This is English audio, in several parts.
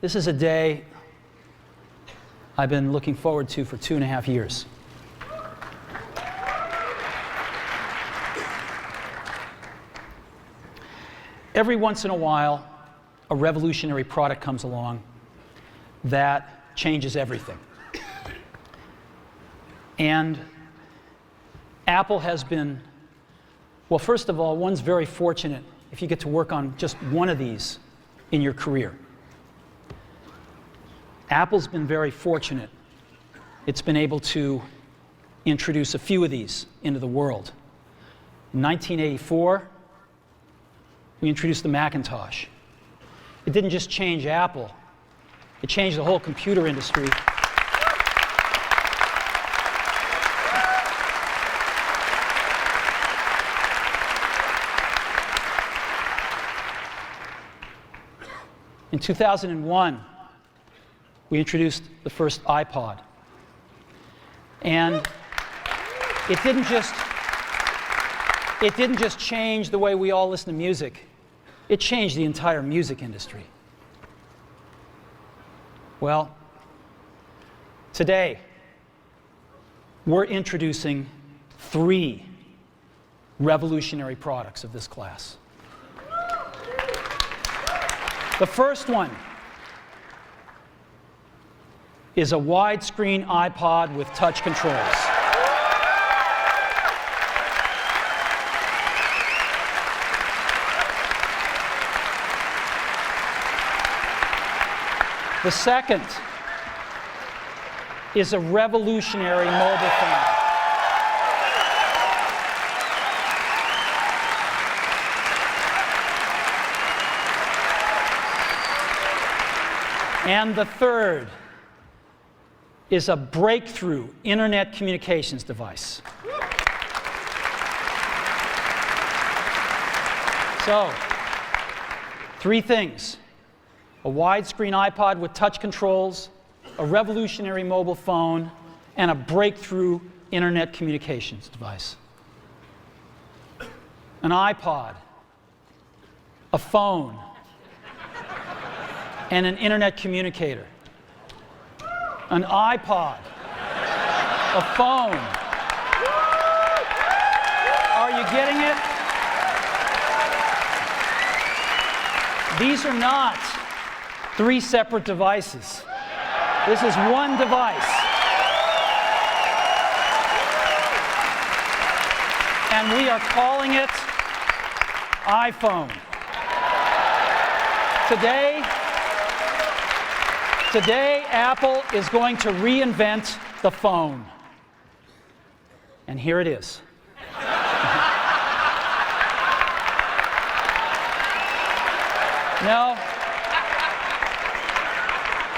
This is a day I've been looking forward to for 2.5 years. Every once in a while, a revolutionary product comes along that changes everything. And Apple has been, well, first of all, one's very fortunate if you get to work on just one of these in your career. Apple's been very fortunate. It's been able to introduce a few of these into the world. In 1984, we introduced the Macintosh. It didn't just change Apple, it changed the whole computer industry. In 2001, we introduced the first iPod. And it didn't just change the way we all listen to music. It changed the entire music industry. Well, today, we're introducing 3 revolutionary products of this class. The first one is a widescreen iPod with touch controls. The second is a revolutionary mobile phone. And the third is a breakthrough internet communications device. So, 3 things: a widescreen iPod with touch controls, a revolutionary mobile phone, and a breakthrough internet communications device. An iPod, a phone, and an internet communicator. An iPod, a phone. Are you getting it? These are not 3 separate devices. This is one device. And we are calling it iPhone. Today, Apple is going to reinvent the phone. And here it is. No.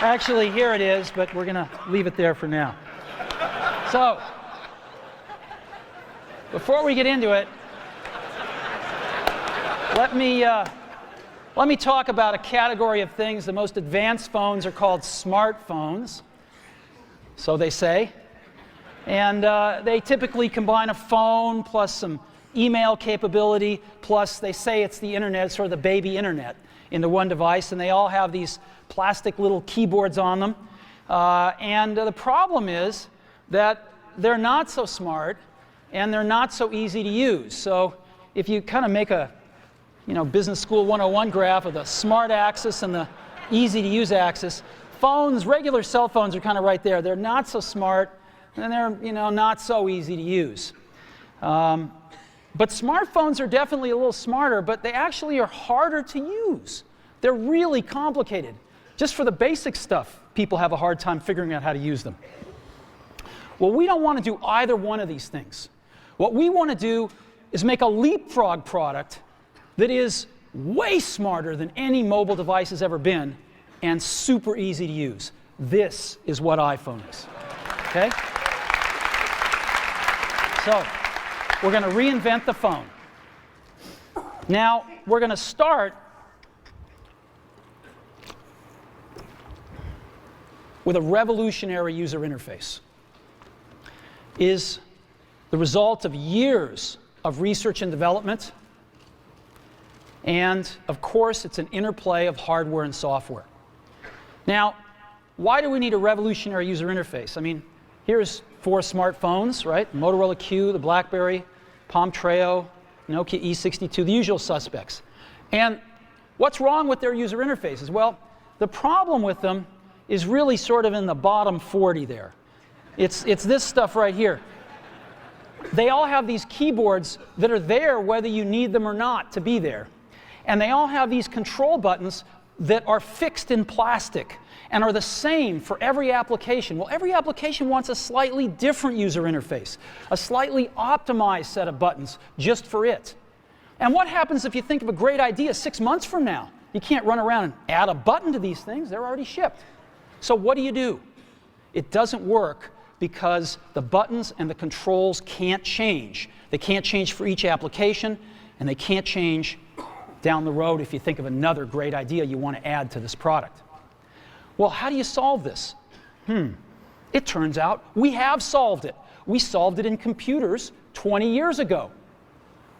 Actually, here it is, but we're going to leave it there for now. So, before we get into it, let me talk about a category of things. The most advanced phones are called smartphones, so they say. And they typically combine a phone plus some email capability, plus they say it's the internet, sort of the baby internet, into one device. And they all have these plastic little keyboards on them. And the problem is that they're not so smart and they're not so easy to use. So if you kind of make a Business School 101 graph of the smart axis and the easy to use axis, phones, regular cell phones are kind of right there. They're not so smart and they're not so easy to use. But smartphones are definitely a little smarter, but they actually are harder to use. They're really complicated. Just for the basic stuff, people have a hard time figuring out how to use them. Well, we don't want to do either one of these things. What we want to do is make a leapfrog product that is way smarter than any mobile device has ever been and super easy to use. This is what iPhone is. Okay? So, we're going to reinvent the phone. Now, we're going to start with a revolutionary user interface. Is the result of years of research and development. And, of course, it's an interplay of hardware and software. Now, why do we need a revolutionary user interface? I mean, here's 4 smartphones, right? Motorola Q, the BlackBerry, Palm Treo, Nokia E62, the usual suspects. And what's wrong with their user interfaces? Well, the problem with them is really sort of in the bottom 40 there. It's this stuff right here. They all have these keyboards that are there whether you need them or not to be there. And they all have these control buttons that are fixed in plastic and are the same for every application. Well, every application wants a slightly different user interface, a slightly optimized set of buttons just for it. And what happens if you think of a great idea 6 months from now? You can't run around and add a button to these things. They're already shipped. So what do? It doesn't work because the buttons and the controls can't change. They can't change for each application, and they can't change down the road if you think of another great idea you want to add to this product. Well, how do you solve this? It turns out we have solved it. We solved it in computers 20 years ago.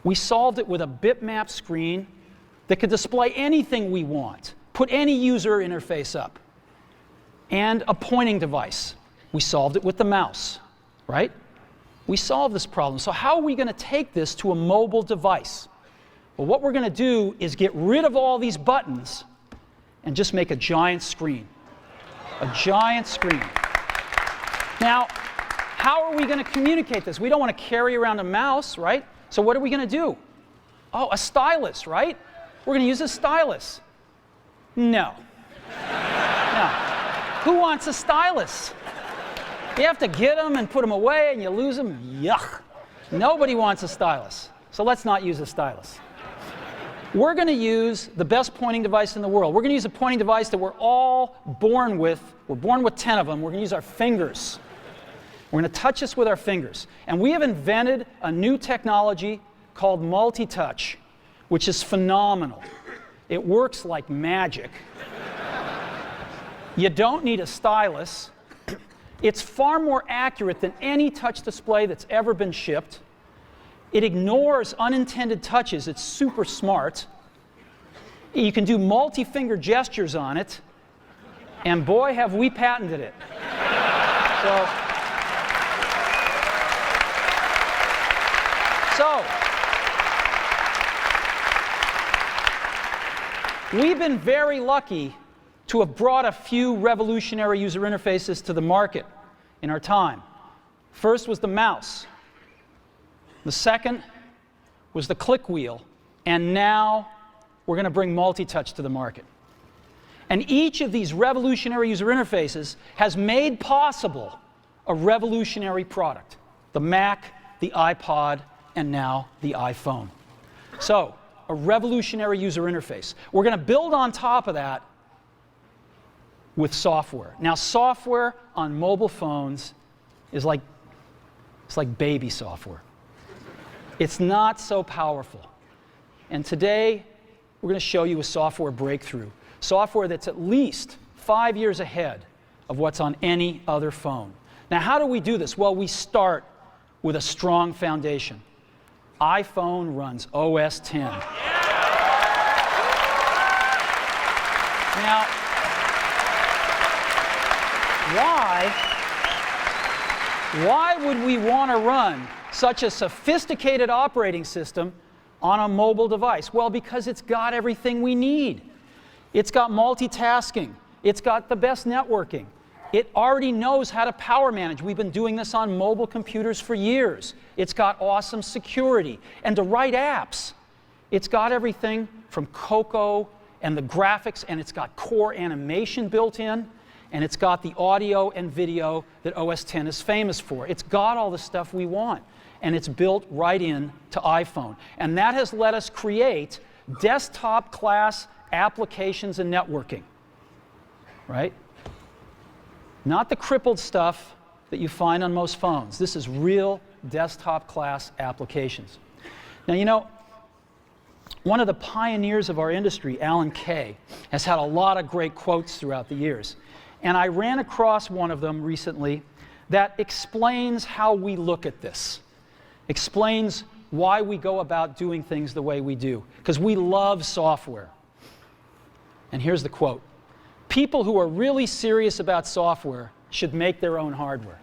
We solved it with a bitmap screen that could display anything we want, put any user interface up, and a pointing device. We solved it with the mouse, right? We solved this problem. So how are we going to take this to a mobile device? Well, what we're going to do is get rid of all these buttons and just make a giant screen. A giant screen. Now, how are we going to communicate this? We don't want to carry around a mouse, right? So what are we going to do? Oh, a stylus, right? We're going to use a stylus. No. No. Who wants a stylus? You have to get them and put them away and you lose them. Yuck. Nobody wants a stylus. So let's not use a stylus. We're going to use the best pointing device in the world. We're going to use a pointing device that we're all born with. We're born with 10 of them. We're going to use our fingers. We're going to touch this with our fingers. And we have invented a new technology called multi-touch, which is phenomenal. It works like magic. You don't need a stylus. It's far more accurate than any touch display that's ever been shipped. It ignores unintended touches. It's super smart. You can do multi-finger gestures on it. And boy, have we patented it. So we've been very lucky to have brought a few revolutionary user interfaces to the market in our time. First was the mouse. The second was the click wheel. And now we're going to bring multi-touch to the market. And each of these revolutionary user interfaces has made possible a revolutionary product. The Mac, the iPod, and now the iPhone. So, a revolutionary user interface. We're going to build on top of that with software. Now, software on mobile phones is like baby software. It's not so powerful. And today, we're going to show you a software breakthrough. Software that's at least 5 years ahead of what's on any other phone. Now, how do we do this? Well, we start with a strong foundation. iPhone runs OS X. Now, why would we want to run such a sophisticated operating system on a mobile device? Well, because it's got everything we need. It's got multitasking. It's got the best networking. It already knows how to power manage. We've been doing this on mobile computers for years. It's got awesome security and to write apps. It's got everything from Cocoa and the graphics, and it's got core animation built in, and it's got the audio and video that OS X is famous for. It's got all the stuff we want, and it's built right in to iPhone. And that has let us create desktop-class applications and networking, right? Not the crippled stuff that you find on most phones. This is real desktop-class applications. Now, you know, one of the pioneers of our industry, Alan Kay, has had a lot of great quotes throughout the years. And I ran across one of them recently that explains how we look at this, explains why we go about doing things the way we do, because we love software. And here's the quote. people who are really serious about software should make their own hardware.